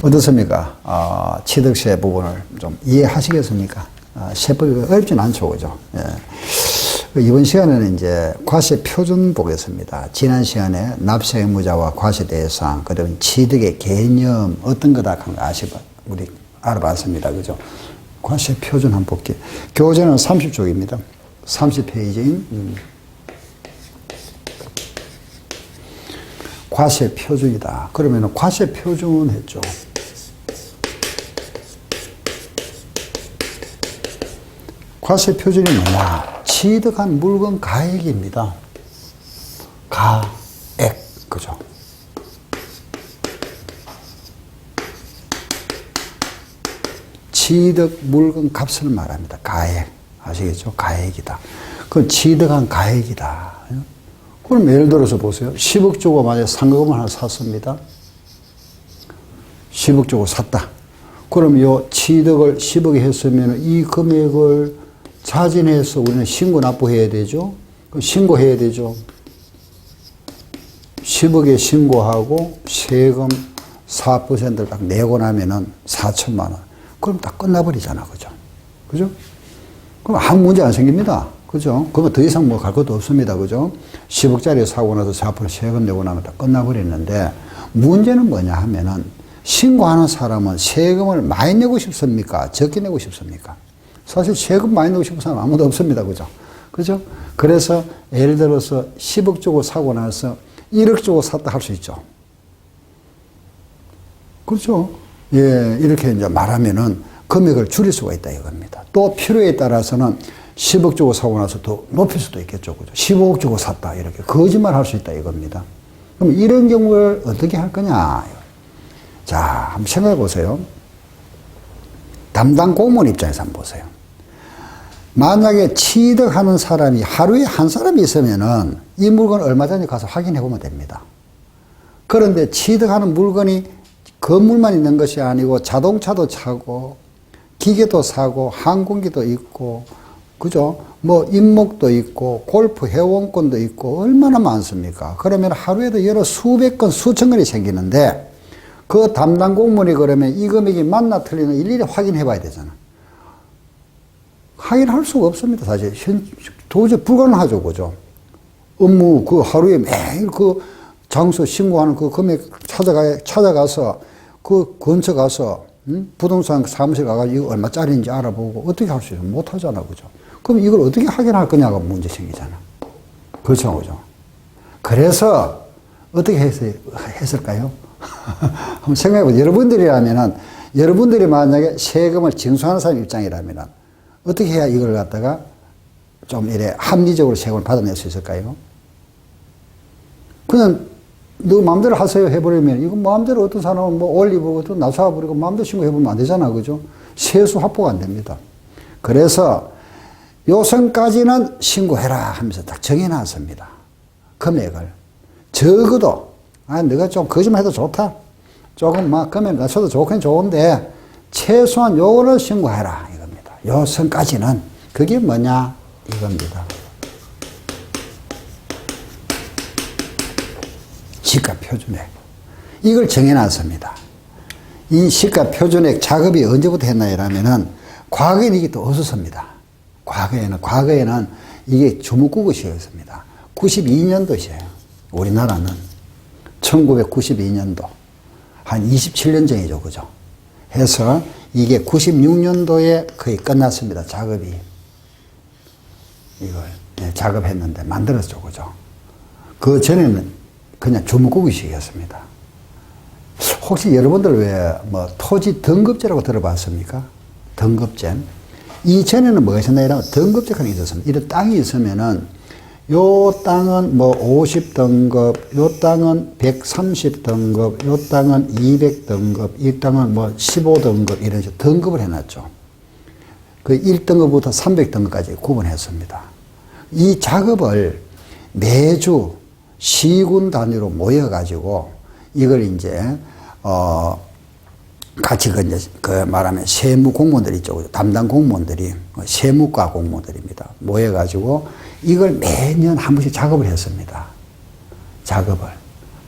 어떻습니까? 취득세 부분을 좀 이해하시겠습니까? 세법이 어렵진 않죠, 그죠? 예. 이번 시간에는 이제 과세 표준 보겠습니다. 지난 시간에 납세 의무자와 과세 대상, 그다음 취득의 개념 어떤 거다 한 거 우리 알아봤습니다, 그죠? 과세 표준 한번 볼게요. 교재는 30쪽입니다. 30페이지인 과세 표준이다. 그러면 과세 표준 했죠. 과세 표준이 뭐냐? 취득한 물건 가액입니다. 가액, 그죠? 취득 물건 값을 말합니다. 가액. 아시겠죠? 가액이다. 그건 취득한 가액이다. 그럼 예를 들어서 보세요. 10억 주고 만약에 상금을 하나 샀습니다. 10억 주고 샀다. 그럼 요 취득을 10억에 했으면 이 금액을 자진해서 우리는 신고 납부해야 되죠. 그럼 신고해야 되죠. 10억에 신고하고 세금 4%를 딱 내고 나면은 4천만 원. 그럼 다 끝나버리잖아. 그죠? 그죠? 그럼 아무 문제 안 생깁니다. 그죠? 그거 더 이상 뭐 갈 것도 없습니다. 그죠? 10억짜리 사고 나서 4% 세금 내고 나면 다 끝나버리는데 문제는 뭐냐 하면은 신고하는 사람은 세금을 많이 내고 싶습니까? 적게 내고 싶습니까? 사실 세금 많이 내고 싶은 사람 아무도 없습니다. 그죠? 그죠? 그래서 예를 들어서 10억 주고 사고 나서 1억 주고 샀다 할 수 있죠. 그렇죠? 예, 이렇게 이제 말하면은 금액을 줄일 수가 있다 이겁니다. 또 필요에 따라서는 10억 주고 사고 나서 더 높일 수도 있겠죠. 그죠? 15억 주고 샀다. 이렇게 거짓말 할 수 있다 이겁니다. 그럼 이런 경우를 어떻게 할 거냐? 자, 한번 생각해 보세요. 담당 공무원 입장에서 한번 보세요. 만약에 취득하는 사람이 하루에 한 사람이 있으면은 이 물건 얼마든지 가서 확인해 보면 됩니다. 그런데 취득하는 물건이 건물만 있는 것이 아니고 자동차도 차고 기계도 사고 항공기도 있고 그죠? 뭐 임목도 있고 골프 회원권도 있고 얼마나 많습니까? 그러면 하루에도 여러 수백 건 수천 건이 생기는데 그 담당 공무원이 그러면 이 금액이 맞나 틀리나 일일이 확인해 봐야 되잖아. 확인할 수가 없습니다. 사실 도저히 불가능하죠. 그죠? 업무 그 하루에 매일 그 장소 신고하는 그 금액 찾아가서 그 근처 가서 부동산 사무실 가가지고 이거 얼마짜리인지 알아보고 어떻게 할 수 있어요? 못 하잖아. 그죠? 그럼 이걸 어떻게 확인할 거냐가 문제 생기잖아. 그렇죠. 그죠? 그래서 어떻게 했을까요? 한번 생각해보세요. 여러분들이라면은 여러분들이 만약에 세금을 징수하는 사람 입장이라면은 어떻게 해야 이걸 갖다가 좀 이래 합리적으로 세금을 받아낼 수 있을까요? 그냥 너 마음대로 하세요 해버리면 이거 마음대로 어떤 사람은 뭐 올리고 또 낮춰버리고 마음대로 신고해보면 안 되잖아. 그죠? 세수 확보가 안 됩니다. 그래서 요 선까지는 신고해라 하면서 딱 정해놨습니다. 금액을. 적어도 너가 좀 거짓말해도 좋다. 조금 막 금액 낮춰도 좋긴 좋은데 최소한 요거는 신고해라 이겁니다. 요 선까지는 그게 뭐냐 이겁니다. 시가 표준액. 이걸 정해놨습니다. 이 시가 표준액 작업이 언제부터 했나 이러면은 과거에는 이게 또 없었습니다. 과거에는 이게 주무구구시였습니다. 92년도시에요. 우리나라는 1992년도 한 27년 전이죠. 그죠? 해서 이게 96년도에 거의 끝났습니다. 작업이. 이걸 작업했는데 만들었죠. 그죠? 그 전에는 그냥 주무구구식이었습니다. 혹시 여러분들 왜 뭐 토지 등급제라고 들어봤습니까? 등급제. 이전에는 뭐가 있었나 이러면 등급제가 있었습니다. 이런 땅이 있으면은 요 땅은 뭐 50등급, 요 땅은 130등급, 요 땅은 200등급, 이 땅은 뭐 15등급 이런 식으로 등급을 해놨죠. 그 1등급부터 300등급까지 구분했습니다. 이 작업을 매주 시군 단위로 모여가지고 이걸 이제 같이 그 말하면 세무 공무원들 있죠. 담당 공무원들이 세무과 공무원들입니다. 모여가지고 이걸 매년 한 번씩 작업을 했습니다. 작업을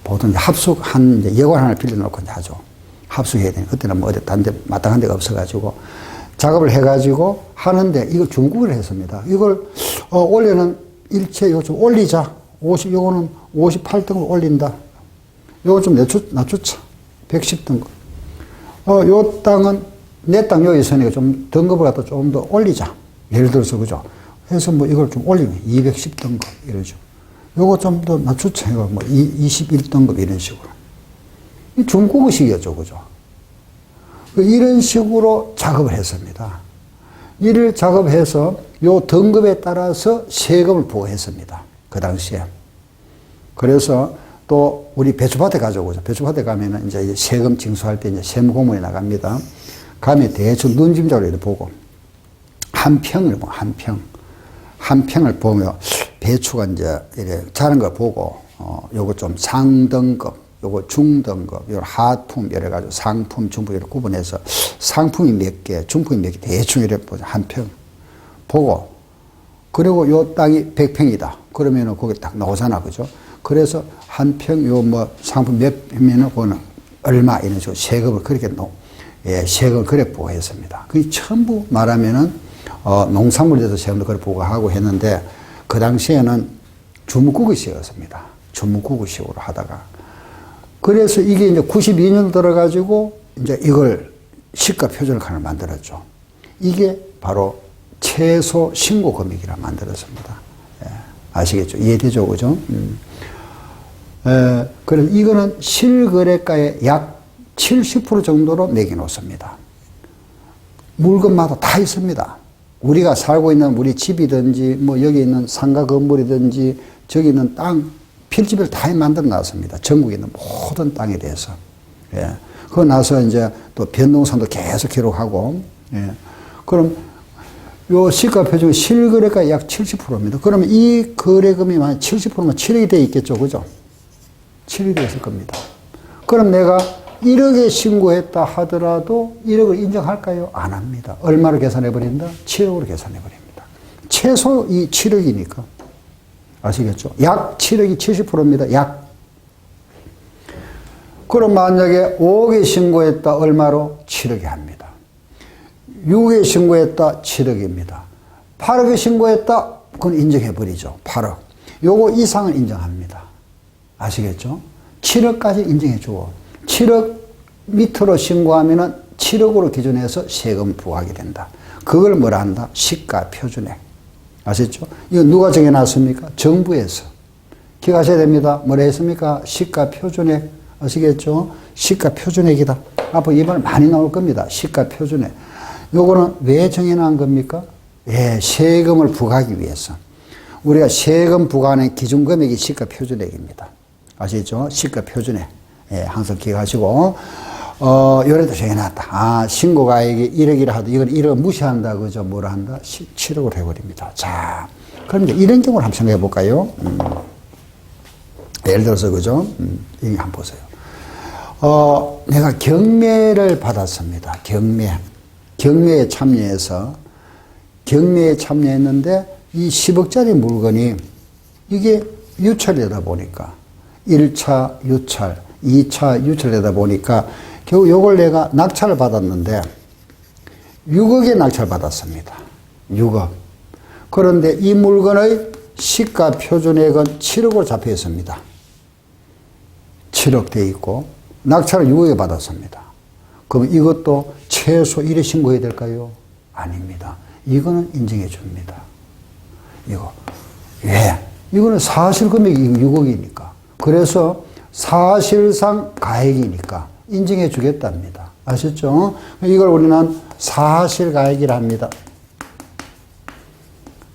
보통 합숙한 여관 하나 빌려놓고 하죠. 합숙해야 되니까 그때는 뭐 어디 딴 데 마땅한 데가 없어가지고 작업을 해가지고 하는데 이걸 중국을 했습니다. 이걸 원래는 일체 요거 좀 올리자. 요거는 58등급 올린다. 요거 좀 낮추자. 110등급. 요 땅은 내 땅 여기 있으니까 좀 등급을 갖다 좀 더 올리자. 예를 들어서 그죠. 해서 뭐 이걸 좀 올리면 210등급 이러죠. 요거 좀 더 낮추자. 이거 뭐 21등급 이런 식으로. 이 중국어식이었죠. 그죠. 이런 식으로 작업을 했습니다. 이를 작업해서 요 등급에 따라서 세금을 부과했습니다. 그 당시에. 그래서 또 우리 배추밭에 가져오죠. 배추밭에 가면은 이제 세금 징수할 때 이제 세무공무원이 나갑니다. 가면 대충 눈짐작으로 이렇게 보고 한 평을 보고 한 평을 보며 배추가 이제 이렇게 자란 걸 보고 요거 좀 상등급, 요거 중등급, 요거 하품 여러 가지 상품, 중품 이렇게 구분해서 상품이 몇 개, 중품이 몇 개 대충 이렇게 보죠. 한 평 보고 그리고 요 땅이 100평이다. 그러면은 거기 딱 나오잖아. 그죠? 그래서 한 평 요 뭐 상품 몇 평이면은 그거는 얼마 이런 식으로 세금을 그렇게 세금을 그래 부과했습니다. 그게 전부 말하면은 농산물에 대해서 세금도 그래 부과하고 했는데 그 당시에는 주무구구식이었습니다. 주무구구식으로 하다가 그래서 이게 이제 92년 들어가지고 이제 이걸 시가 표준을 하나 만들었죠. 이게 바로 최소 신고 금액이라 만들었습니다. 아시겠죠? 이해되죠? 그죠? 그래서 이거는 실거래가의 약 70% 정도로 매겨놓습니다. 물건마다 다 있습니다. 우리가 살고 있는 우리 집이든지 뭐 여기 있는 상가 건물이든지 저기 있는 땅 필지별 다 만들어 놨습니다. 전국에 있는 모든 땅에 대해서. 예. 그러고 나서 이제 또 변동산도 계속 기록하고, 예. 그럼 요 시가 표준 실거래가 약 70%입니다. 그러면 이 거래금이 만약 70%면 7억이 돼 있겠죠. 그죠? 7억이 돼 있을 겁니다. 그럼 내가 1억에 신고했다 하더라도 1억을 인정할까요? 안 합니다. 얼마로 계산해 버린다? 7억으로 계산해 버립니다. 최소 이 7억이니까. 아시겠죠? 약 7억이 70%입니다. 약. 그럼 만약에 5억에 신고했다 얼마로? 7억에 합니다. 6억에 신고했다 7억입니다. 8억에 신고했다 그건 인정해 버리죠. 8억. 요거 이상은 인정합니다. 아시겠죠? 7억까지 인정해 주고 7억 밑으로 신고하면은 7억으로 기준해서 세금 부과하게 된다. 그걸 뭐라 한다? 시가 표준액. 아셨죠? 이거 누가 정해놨습니까? 정부에서. 기억하셔야 됩니다. 뭐라 했습니까? 시가 표준액. 아시겠죠? 시가 표준액이다. 앞으로 이 말 많이 나올 겁니다. 시가 표준액. 요거는 왜 정해놓은 겁니까? 예, 세금을 부과하기 위해서. 우리가 세금 부과하는 기준 금액이 시가 표준액입니다. 아시죠? 시가 표준액. 예, 항상 기억하시고, 요래도 정해놨다. 아, 신고가액이 1억이라 하도 이건 1억 무시한다. 그죠? 뭐라 한다? 7억으로 해버립니다. 자, 그럼 이제 이런 경우를 한번 생각해 볼까요? 예를 들어서, 그죠? 이거 한번 보세요. 내가 경매를 받았습니다. 경매에 참여했는데 이 10억짜리 물건이 이게 유찰되다 보니까 1차 유찰, 2차 유찰되다 보니까 결국 요걸 내가 낙찰을 받았는데 6억에 낙찰 받았습니다. 6억. 그런데 이 물건의 시가 표준액은 7억으로 잡혀 있습니다. 7억 돼 있고 낙찰을 6억에 받았습니다. 그럼 이것도 최소 1회 신고해야 될까요? 아닙니다. 이거는 인정해 줍니다. 이거. 왜? 이거는 사실 금액이 6억이니까. 그래서 사실상 가액이니까 인정해 주겠답니다. 아셨죠? 이걸 우리는 사실가액이라 합니다.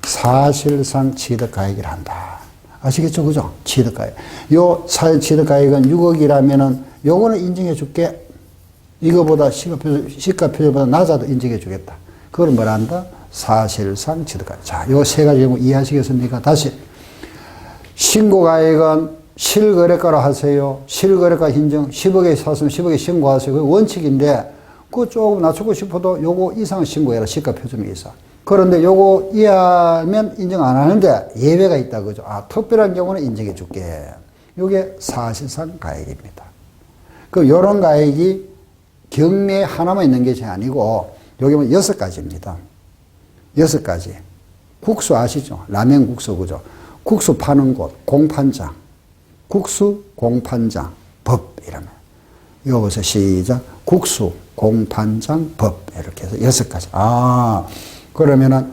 사실상 취득가액이라 한다. 아시겠죠? 그죠? 취득가액. 요 취득가액은 6억이라면은 요거는 인정해 줄게. 이거보다 시가표준보다 낮아도 인정해 주겠다. 그걸 뭐라 한다? 사실상 취득가액. 자, 요 세 가지 경우 이해하시겠습니까? 다시. 신고가액은 실거래가로 하세요. 실거래가 인정. 10억에 샀으면 10억에 신고하세요. 그 원칙인데, 그거 조금 낮추고 싶어도 요거 이상 신고해라. 시가표준이 있어. 그런데 요거 이하면 인정 안 하는데 예외가 있다. 그죠? 아, 특별한 경우는 인정해 줄게. 요게 사실상 가액입니다. 그 요런 가액이 경매 하나만 있는 것이 아니고 여기 보면 6가지입니다. 6가지. 국수 아시죠? 라면 국수 그죠? 국수 파는 곳, 공판장. 국수, 공판장, 법 이러면. 이거 보세요. 시작. 국수, 공판장, 법 이렇게 해서 6가지. 아, 그러면은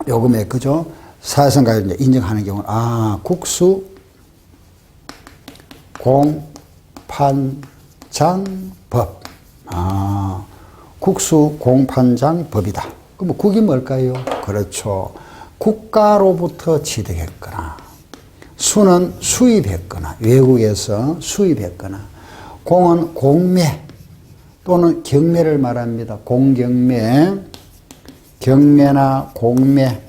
요금에 그죠? 사회성가를 이제 인정하는 경우는 국수, 공판장, 법. 국수, 공판장, 법이다. 그럼 국이 뭘까요? 그렇죠. 국가로부터 취득했거나, 수는 수입했거나, 외국에서 수입했거나, 공은 공매 또는 경매를 말합니다. 공경매, 경매나 공매.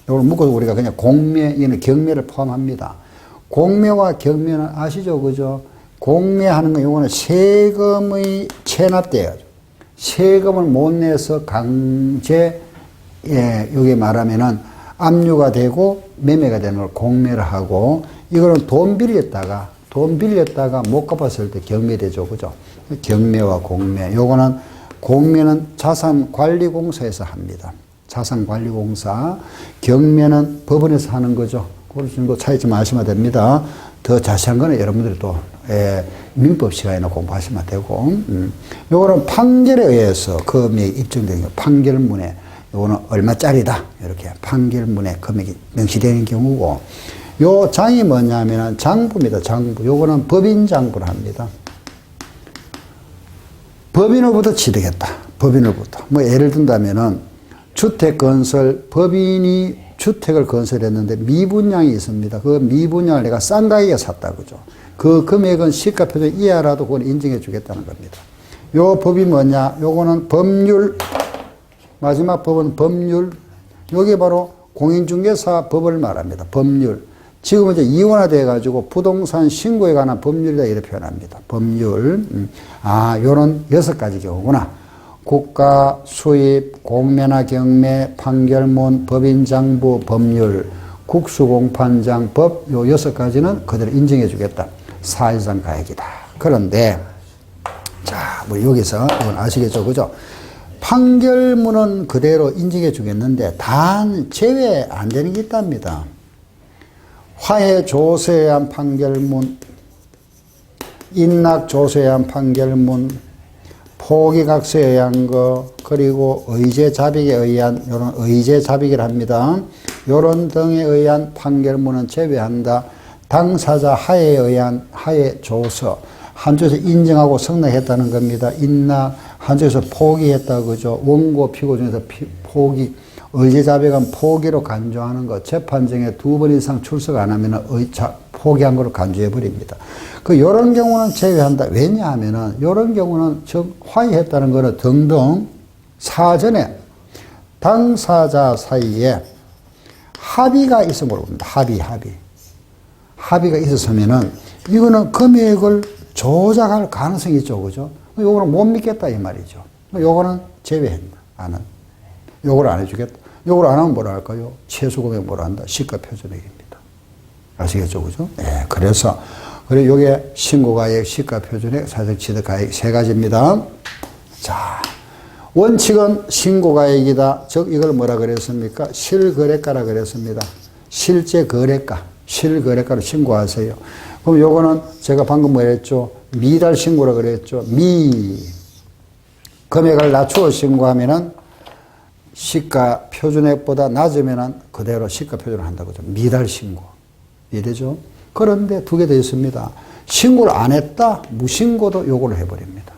이걸 묶어서 우리가 그냥 공매, 이는 경매를 포함합니다. 공매와 경매는 아시죠? 그죠? 공매하는 거, 이거는 세금의 체납돼요. 세금을 못 내서 강제, 여기 말하면은 압류가 되고 매매가 되는 걸 공매를 하고, 이거는 돈 빌렸다가 못 갚았을 때 경매되죠. 그죠? 경매와 공매. 요거는 공매는 자산관리공사에서 합니다. 자산관리공사. 경매는 법원에서 하는 거죠. 그걸 정도 차이점 아시면 됩니다. 더 자세한 거는 여러분들이 또 민법 시간에 공부하시면 되고, 요거는 판결에 의해서 금액이 입증되는 거. 판결문에 요거는 얼마짜리다 이렇게 판결문에 금액이 명시되는 경우고, 요 장이 뭐냐면은 장부입니다. 장부. 요거는 법인장부를 합니다. 법인으로부터 취득했다. 법인으로부터. 뭐 예를 든다면은 주택건설, 법인이 주택을 건설했는데 미분양이 있습니다. 그 미분양을 내가 싼 가격에 샀다. 그죠? 그 금액은 시가표준 이하라도 그걸 인정해 주겠다는 겁니다. 요 법이 뭐냐? 요거는 법률, 마지막 법은 법률. 요게 바로 공인중개사 법을 말합니다. 법률. 지금은 이제 이원화돼 가지고 부동산 신고에 관한 법률이다 이렇게 표현합니다. 법률. 요런 6가지 경우구나. 국가, 수입, 공매나 경매, 판결문, 법인장부, 법률, 국수공판장, 법, 요 6가지는 그대로 인정해 주겠다. 사실상 가액이다. 그런데, 자, 뭐 여기서, 이건 아시겠죠? 그죠? 판결문은 그대로 인정해 주겠는데, 단 제외 안 되는 게 있답니다. 화해 조서에 의한 판결문, 인락 조서에 의한 판결문, 포기각서에 의한 거, 그리고 의제 자백에 의한, 요런 의제 자백을 합니다. 요런 등에 의한 판결문은 제외한다. 당사자 하에에 의한 하해 조서, 한쪽에서 인정하고 승낙했다는 겁니다. 인락, 한쪽에서 포기했다, 그죠? 원고, 피고 중에서 포기, 의제 자백은 포기로 간주하는 것, 재판정에 2번 이상 출석 안 하면 포기한 거로 간주해 버립니다. 요런 경우는 제외한다. 왜냐하면은, 요런 경우는 화해했다는 거는 등등 사전에 당사자 사이에 합의가 있음으로 봅니다. 합의가 있었으면은, 이거는 금액을 조작할 가능성이 있죠. 그죠? 요거는 못 믿겠다, 이 말이죠. 요거는 제외한다. 요걸 안 해주겠다. 요걸 안 하면 뭐라 할까요? 최소금액 뭐라 한다? 시가표준액입니다. 아시겠죠? 그죠? 예, 그래서, 그리고 요게 신고가액, 시가표준액, 사실취득가액 3가지입니다. 자, 원칙은 신고가액이다. 즉, 이걸 뭐라 그랬습니까? 실거래가라 그랬습니다. 실제 거래가, 실거래가로 신고하세요. 그럼 요거는 제가 방금 뭐 했죠? 미달 신고라 그랬죠? 금액을 낮추어 신고하면은 시가 표준액보다 낮으면은 그대로 시가 표준을 한다고 하죠. 미달 신고. 이해되죠? 그런데 2개 더 있습니다. 신고를 안 했다? 무신고도 요걸 해버립니다.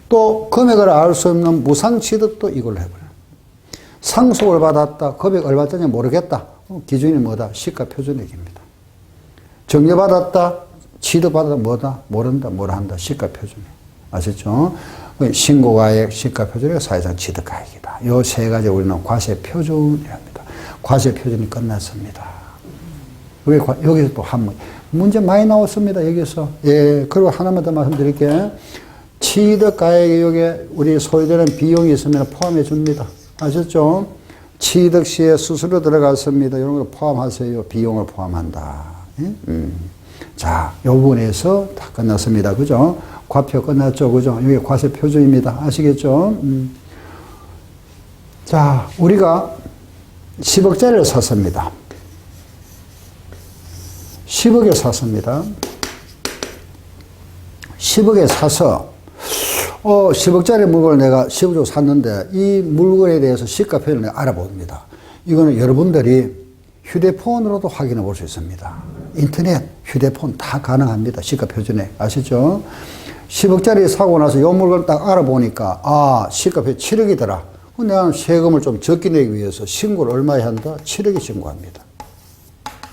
또 금액을 알 수 없는 무상취득도 이걸로 해버려요. 상속을 받았다. 금액 얼마짜리 모르겠다. 기준이 뭐다? 시가 표준액입니다. 정려받았다. 취득받았다. 뭐다? 모른다. 뭐라 한다. 시가 표준액. 아셨죠? 신고가액, 시가표준액, 사회상 취득가액이다. 요 3가지 우리는 과세표준이랍니다. 과세표준이 끝났습니다. 여기서 또 한 문제 많이 나왔습니다. 여기서. 예, 그리고 하나만 더 말씀드릴게요. 취득가액에 요게 우리 소요되는 비용이 있으면 포함해 줍니다. 아셨죠? 취득 시에 수수료 들어갔습니다. 이런 걸 포함하세요. 비용을 포함한다. 예? 자, 요 부분에서 다 끝났습니다. 그죠? 과표 끝났죠. 그죠? 이게 과세 표준입니다. 아시겠죠? 자, 우리가 10억짜리를 샀습니다. 10억에 샀습니다. 10억에 사서 10억짜리 물건을 내가 10억 주고 샀는데 이 물건에 대해서 시가 표현을 내가 알아봅니다. 이거는 여러분들이 휴대폰으로도 확인해 볼 수 있습니다. 인터넷, 휴대폰 다 가능합니다. 시가 표준에. 아시죠? 10억짜리 사고 나서 이 물건을 딱 알아보니까 시가 표준 7억이더라. 내가 세금을 좀 적게 내기 위해서 신고를 얼마에 한다? 7억에 신고합니다.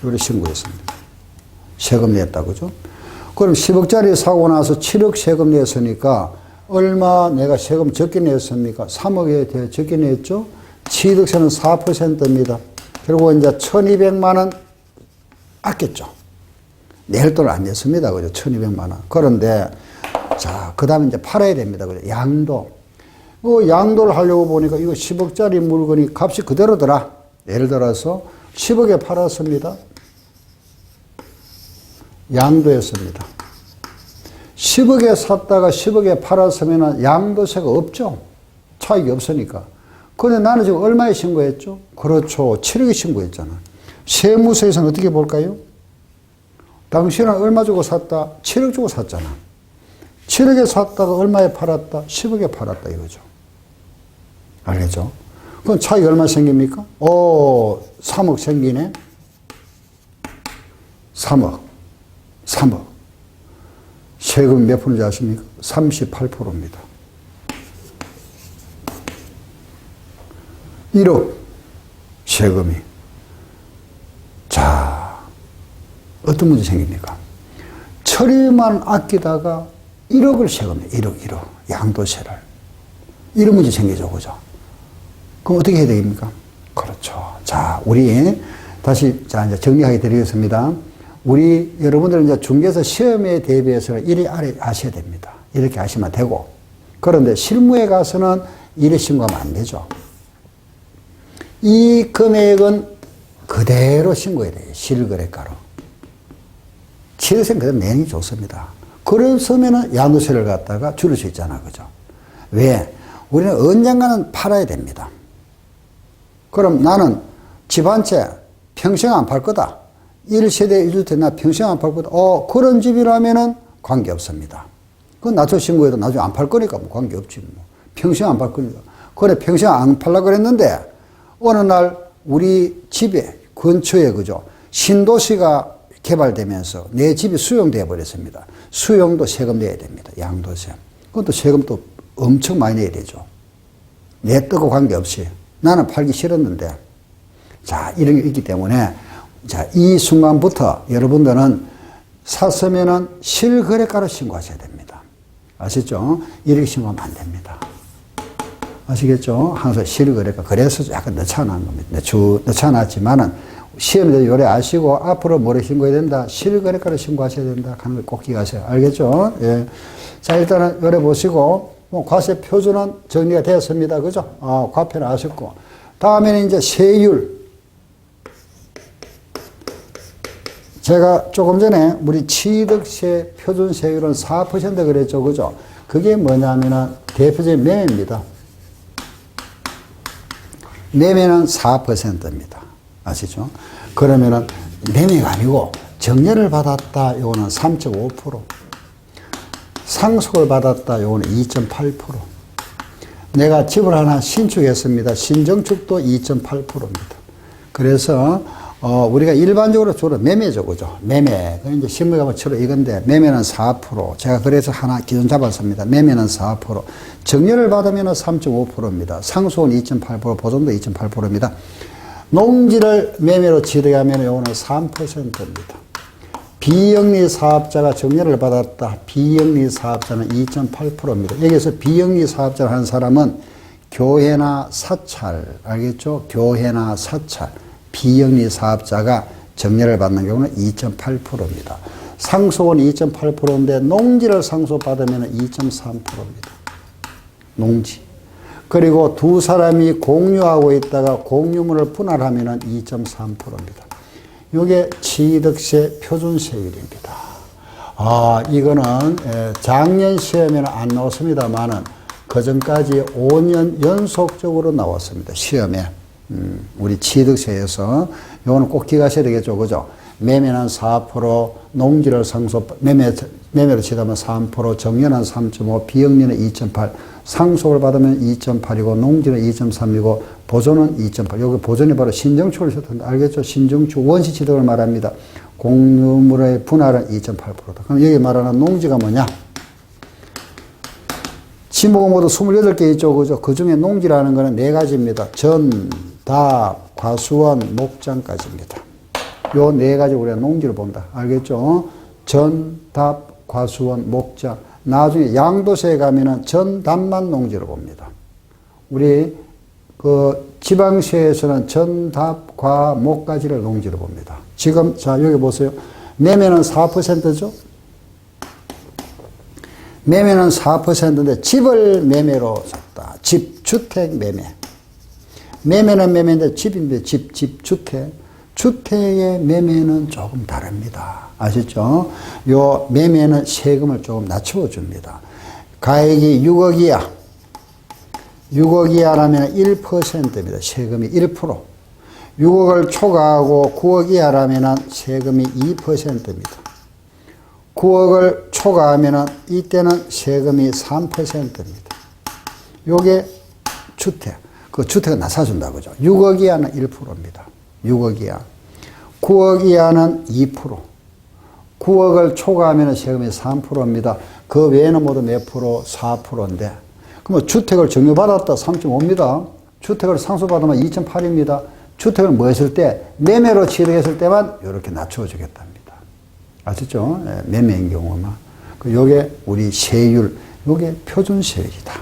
이렇게 신고했습니다. 세금 냈다, 그죠? 그럼 10억짜리 사고 나서 7억 세금 냈으니까 얼마 내가 세금 적게 냈습니까? 3억에 대해 적게 냈죠? 취득세는 4%입니다. 그리고 이제 1200만 원 아꼈죠. 낼 돈을 안 냈습니다. 그죠? 1200만 원. 그런데, 자, 그 다음에 이제 팔아야 됩니다. 그죠? 양도. 양도를 하려고 보니까 이거 10억짜리 물건이 값이 그대로더라. 예를 들어서 10억에 팔았습니다. 양도했습니다. 10억에 샀다가 10억에 팔았으면 양도세가 없죠. 차익이 없으니까. 그런데 나는 지금 얼마에 신고했죠? 그렇죠. 7억에 신고했잖아. 세무서에서는 어떻게 볼까요? 당신은 얼마 주고 샀다? 7억 주고 샀잖아. 7억에 샀다가 얼마에 팔았다? 10억에 팔았다 이거죠. 알겠죠? 그럼 차익이 얼마 생깁니까? 3억 생기네. 3억. 세금 몇 프로인지 아십니까? 38%입니다. 1억 세금이. 자, 어떤 문제 생깁니까? 처리만 아끼다가 1억을 세금해. 1억. 양도세를. 이런 문제 생기죠. 그죠? 그럼 어떻게 해야 되겠습니까? 그렇죠. 자, 우리 다시 이제 정리하게 드리겠습니다. 우리 여러분들 이제 중개사 시험에 대비해서는 이리 아래 아셔야 됩니다. 이렇게 하시면 되고. 그런데 실무에 가서는 이래 신고하면 안 되죠. 이 금액은 그대로 신고해야 돼요. 실거래가로. 취득세는 그대로 내는 게 좋습니다. 그랬으면 양도세를 갖다가 줄일 수 있잖아. 그죠? 왜? 우리는 언젠가는 팔아야 됩니다. 그럼 나는 집 한 채 평생 안 팔 거다. 1세대 1주택 나 평생 안 팔 거다. 그런 집이라면은 관계 없습니다. 그건 나중에 신고해도 나중에 안 팔 거니까 뭐 관계 없지 뭐. 평생 안 팔 거니까. 그래, 평생 안 팔려고 그랬는데 어느 날 우리 집에 근처에 그죠? 신도시가 개발되면서 내 집이 수용되어 버렸습니다. 수용도 세금 내야 됩니다. 양도세. 그것도 세금 또 엄청 많이 내야 되죠. 내 뜻과 관계없이. 나는 팔기 싫었는데. 자, 이런 게 있기 때문에 자, 이 순간부터 여러분들은 샀으면은 실거래가로 신고하셔야 됩니다. 아시죠? 이렇게 신고하면 안 됩니다. 아시겠죠? 항상 실거래가. 그래서 약간 늦춰놓은 겁니다. 늦춰놨지만은 시험에도 요래 아시고 앞으로 뭐를 신고해야 된다? 실거래가로 신고하셔야 된다. 하는 걸 꼭 기억하세요. 알겠죠? 예. 자, 일단은 요래 보시고, 과세 표준은 정리가 되었습니다. 그죠? 과표는 아셨고. 다음에는 이제 세율. 제가 조금 전에 우리 취득세 표준세율은 4% 그랬죠. 그죠? 그게 뭐냐면은 대표적인 매매입니다. 매매는 4%입니다. 아시죠? 그러면은 매매가 아니고 정려를 받았다. 요거는 3.5%. 상속을 받았다. 요거는 2.8%. 내가 집을 하나 신축했습니다. 신정축도 2.8%입니다. 그래서 우리가 일반적으로 주로 매매죠, 그죠? 매매. 이제 실무에 가면 주로 이건데, 매매는 4%. 제가 그래서 하나 기준 잡았습니다. 매매는 4%. 정려를 받으면 3.5%입니다. 상속은 2.8%, 보존도 2.8%입니다. 농지를 매매로 취득하면 요거는 3%입니다. 비영리 사업자가 정려를 받았다. 비영리 사업자는 2.8%입니다. 여기서 비영리 사업자를 하는 사람은 교회나 사찰, 알겠죠? 교회나 사찰. 비영리 사업자가 정려를 받는 경우는 2.8%입니다. 상속은 2.8%인데 농지를 상속받으면 2.3%입니다. 농지. 그리고 두 사람이 공유하고 있다가 공유물을 분할하면 2.3%입니다. 이게 취득세 표준세율입니다. 이거는 작년 시험에는 안 나왔습니다만은 그 전까지 5년 연속적으로 나왔습니다. 시험에. 우리 취득세에서 이거는 꼭 기억하셔야 되겠죠. 그죠? 매매는 4%, 농지를 매매로 치다면 3%, 정년은 3.5, 비영리는 2.8, 상속을 받으면 2.8이고, 농지는 2.3이고, 보존은 2.8. 여기 보존이 바로 신정축을 썼던데, 알겠죠? 신정축, 원시 취득을 말합니다. 공유물의 분할은 2.8%다. 그럼 여기 말하는 농지가 뭐냐? 지목은 모두 28개 있죠. 그죠? 그 중에 농지라는 거는 4가지입니다. 전, 답, 과수원, 목장까지입니다. 요 4가지 우리가 농지를 봅니다. 알겠죠? 전, 답, 과수원, 목장. 나중에 양도세에 가면은 전, 답만 농지로 봅니다. 우리 지방세에서는 전, 답, 과, 목까지를 농지로 봅니다. 지금 자 여기 보세요. 매매는 4%죠. 매매는 4%인데 집을 매매로 샀다. 집, 주택 매매. 매매는 매매인데 집인데 집, 주택. 주택의 매매는 조금 다릅니다. 아시죠? 요 매매는 세금을 조금 낮춰줍니다. 가액이 6억 이하. 6억 이하라면 1%입니다. 세금이 1%. 6억을 초과하고 9억 이하라면 세금이 2%입니다. 9억을 초과하면 이때는 세금이 3%입니다. 요게 주택. 그 주택은 낮아준다 그죠? 6억 이하는 1%입니다. 6억 이하. 9억 이하는 2%. 9억을 초과하면 세금이 3%입니다. 그 외에는 모두 몇 프로? 4%인데. 그러면 주택을 정유받았다 3.5입니다. 주택을 상속받으면 2.8입니다. 주택을 뭐 했을 때? 매매로 취득했을 때만 이렇게 낮춰주겠답니다. 아시죠? 매매인 경우만. 요게 우리 세율, 요게 표준세율이다.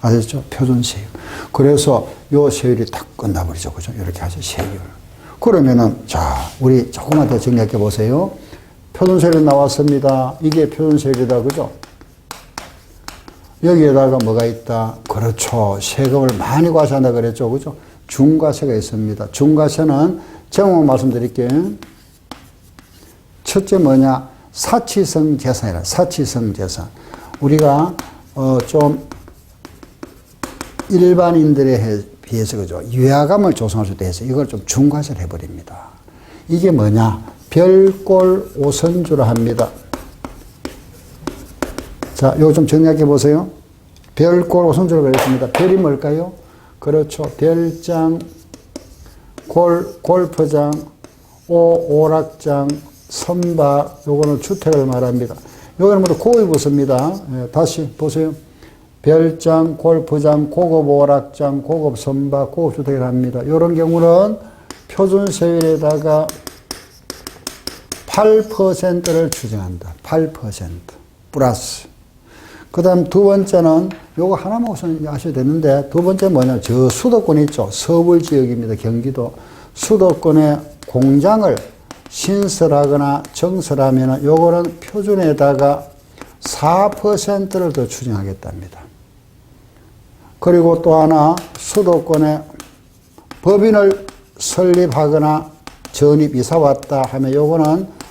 아시죠? 표준세율. 그래서 요 세율이 딱 끝나버리죠. 그죠? 이렇게 하죠. 세율. 그러면은, 자, 우리 조금만 더 정리해 보세요. 표준세율이 나왔습니다. 이게 표준세율이다. 그죠? 여기에다가 뭐가 있다? 그렇죠. 세금을 많이 과세한다 그랬죠. 그죠? 중과세가 있습니다. 중과세는 제목 말씀드릴게요. 첫째 뭐냐? 사치성 재산이라. 사치성 재산. 우리가, 좀, 일반인들에 비해서, 그죠? 위화감을 조성할 수 있어서 이걸 좀 중과세를 해버립니다. 이게 뭐냐? 별골 오선주라 합니다. 자, 요거 좀 정리해 보세요. 별골 오선주라고 했습니다. 별이 뭘까요? 그렇죠. 별장, 골프장, 오락장, 선박, 요거는 주택을 말합니다. 요거는 모두 고급부서입니다. 예, 다시 보세요. 별장, 골프장, 고급 오락장, 고급 선박, 고급 주택을 합니다. 요런 경우는 표준세율에다가 8%를 추정한다. 8% 플러스. 그 다음 두 번째는 요거 하나만 우선 아셔야 되는데, 두 번째 뭐냐? 저 수도권 있죠? 서울 지역입니다. 경기도. 수도권에 공장을 신설하거나 정설하면 요거는 표준에다가 4%를 더 추정하겠답니다. 그리고 또 하나, 수도권에 법인을 설립하거나 전입 이사 왔다 하면 요거는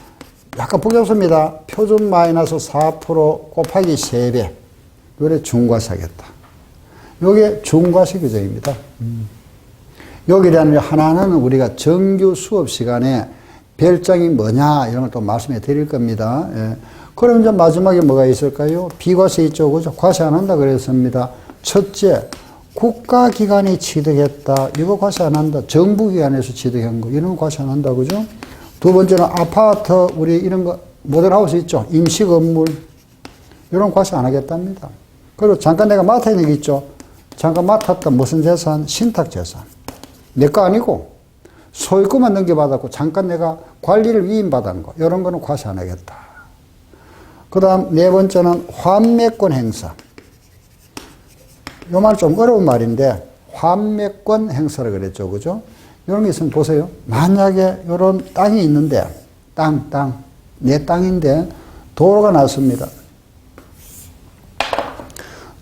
약간 복잡습니다. 표준 마이너스 4% 곱하기 3배. 요래 중과세겠다. 요게 중과세 규정입니다. 여기라는 하나는 우리가 정규 수업 시간에 별장이 뭐냐 이런 걸 또 말씀해 드릴 겁니다. 예. 그럼 이제 마지막에 뭐가 있을까요? 비과세 있죠. 그죠? 과세 안 한다 그랬습니다. 첫째, 국가기관이 취득했다. 이거 과세 안 한다. 정부기관에서 취득한 거. 이런 거 과세 안 한다. 그죠? 두 번째는 아파트, 우리 이런 거, 모델하우스 있죠? 임시건물. 이런 과세 안 하겠답니다. 그리고 잠깐 내가 맡아 있는 게 있죠? 잠깐 맡았다. 무슨 재산? 신탁재산. 내 거 아니고, 소유권만 넘겨받았고, 잠깐 내가 관리를 위임받은 거. 이런 거는 과세 안 하겠다. 그 다음 네 번째는 환매권 행사. 요 말 좀 어려운 말인데, 환매권 행사를 그랬죠. 그죠? 이런 게 있으면 보세요. 만약에 이런 땅이 있는데, 내 땅인데, 도로가 났습니다.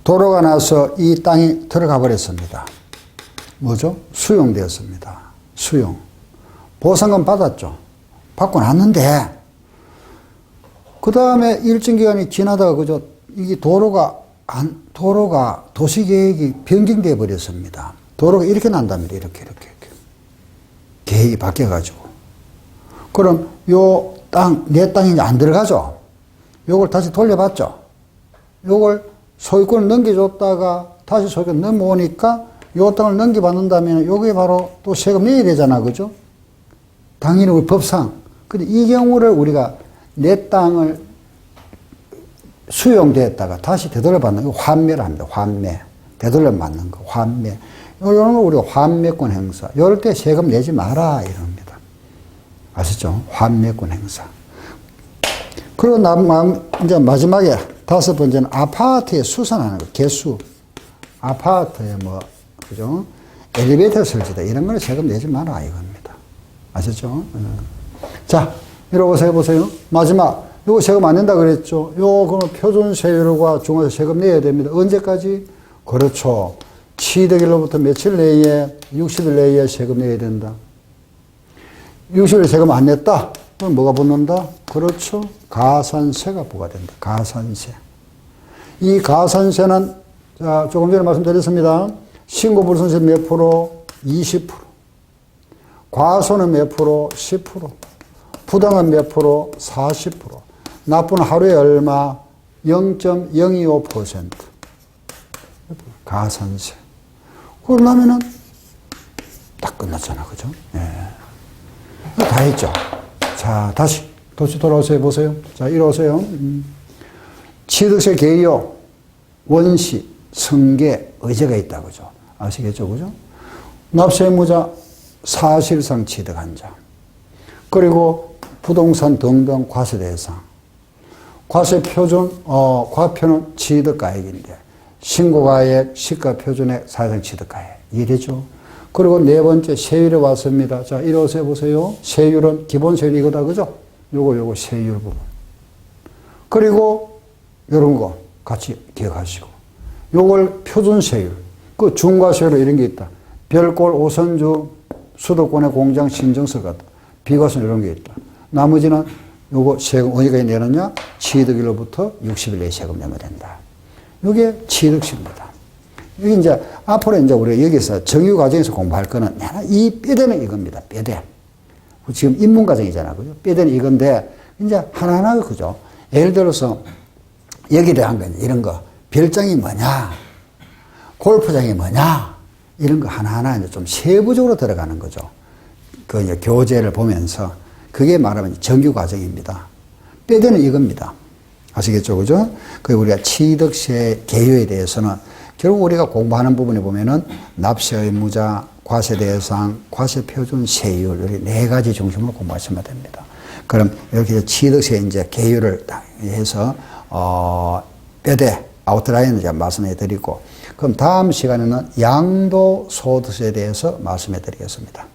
도로가 나서 이 땅이 들어가 버렸습니다. 뭐죠? 수용되었습니다. 수용. 보상금 받았죠. 받고 났는데, 그 다음에 일정 기간이 지나다가 그죠? 이게 도로가 도시계획이 변경되어 버렸습니다. 도로가 이렇게 난답니다. 이렇게. 계획이 바뀌어가지고. 그럼 요 땅, 내 땅이 이제 안 들어가죠? 요걸 다시 돌려봤죠? 요걸 소유권을 넘겨줬다가 다시 소유권 넘어오니까 요 땅을 넘겨받는다면 요게 바로 또 세금 내야 되잖아. 그죠? 당연히 우리 법상. 근데 이 경우를 우리가 내 땅을 수용됐다가 다시 되돌려받는 거 환매를 합니다. 환매. 되돌려받는 거. 환매. 이런 거 우리가 환매권 행사. 이럴 때 세금 내지 마라. 이럽니다. 아시죠? 환매권 행사. 그리고 이제 마지막에 5번째는 아파트에 수선하는 거. 개수. 아파트에 그죠? 엘리베이터 설치다. 이런 거는 세금 내지 마라. 이겁니다. 아셨죠? 자, 이러고서 해보세요. 마지막. 요거 세금 안 낸다 그랬죠? 요거는 표준세율과 중과세 세금 내야 됩니다. 언제까지? 그렇죠. 취득일로부터 며칠 내에, 60일 내에 세금 내야 된다. 60일 세금 안 냈다? 그럼 뭐가 붙는다? 그렇죠. 가산세가 부과된다. 가산세. 이 가산세는, 자, 조금 전에 말씀드렸습니다. 신고불선세 몇 프로? 20%. 과소는 몇 프로? 10%. 부당은 몇 프로? 40%. 납부는 하루에 얼마? 0.025%. 가산세. 그러려면은 딱 끝났잖아. 그죠? 예. 다 했죠. 자, 다시 돌아오세요. 보세요. 자, 이리 오세요. 취득세 개요, 원시, 승계, 의제가 있다. 그죠? 아시겠죠? 그죠? 납세의무자, 사실상 취득한 자. 그리고 부동산 등등 과세 대상. 과세 표준, 과표는 취득가액인데, 신고가액, 시가표준액, 사실상 취득가액. 이래죠. 그리고 네 번째, 세율에 왔습니다. 자, 이리 오세요. 보세요. 세율은 기본세율 이거다. 그죠? 요거 세율 부분. 그리고, 요런 거 같이 기억하시고. 요걸 표준세율. 그 중과세율 이런 게 있다. 별골, 오선주, 수도권의 공장 신증서 같다. 비과세 이런 게 있다. 나머지는 요거 세금 어디까지 내느냐? 취득일로부터 60일 내에 세금 내면 된다. 이게 취득세입니다. 이게 이제 앞으로 이제 우리가 여기서 정유 과정에서 공부할 거는 이 뼈대는 이겁니다. 뼈대. 지금 입문 과정이잖아. 그죠? 뼈대는 이건데 이제 하나하나 그죠? 예를 들어서 여기에 대한 거 이런 거 별장이 뭐냐? 골프장이 뭐냐? 이런 거 하나하나 이제 좀 세부적으로 들어가는 거죠. 그 이제 교재를 보면서 그게 말하면 정규 과정입니다. 뼈대는 이겁니다. 아시겠죠? 그죠? 그 우리가 취득세 개요에 대해서는 결국 우리가 공부하는 부분에 보면은 납세 의무자, 과세 대상, 과세 표준 세율 이 네 가지 중심으로 공부하시면 됩니다. 그럼 이렇게 취득세 이제 개요를 해서 뼈대 아웃라인을 제가 말씀해 드리고 그럼 다음 시간에는 양도소득세에 대해서 말씀해 드리겠습니다.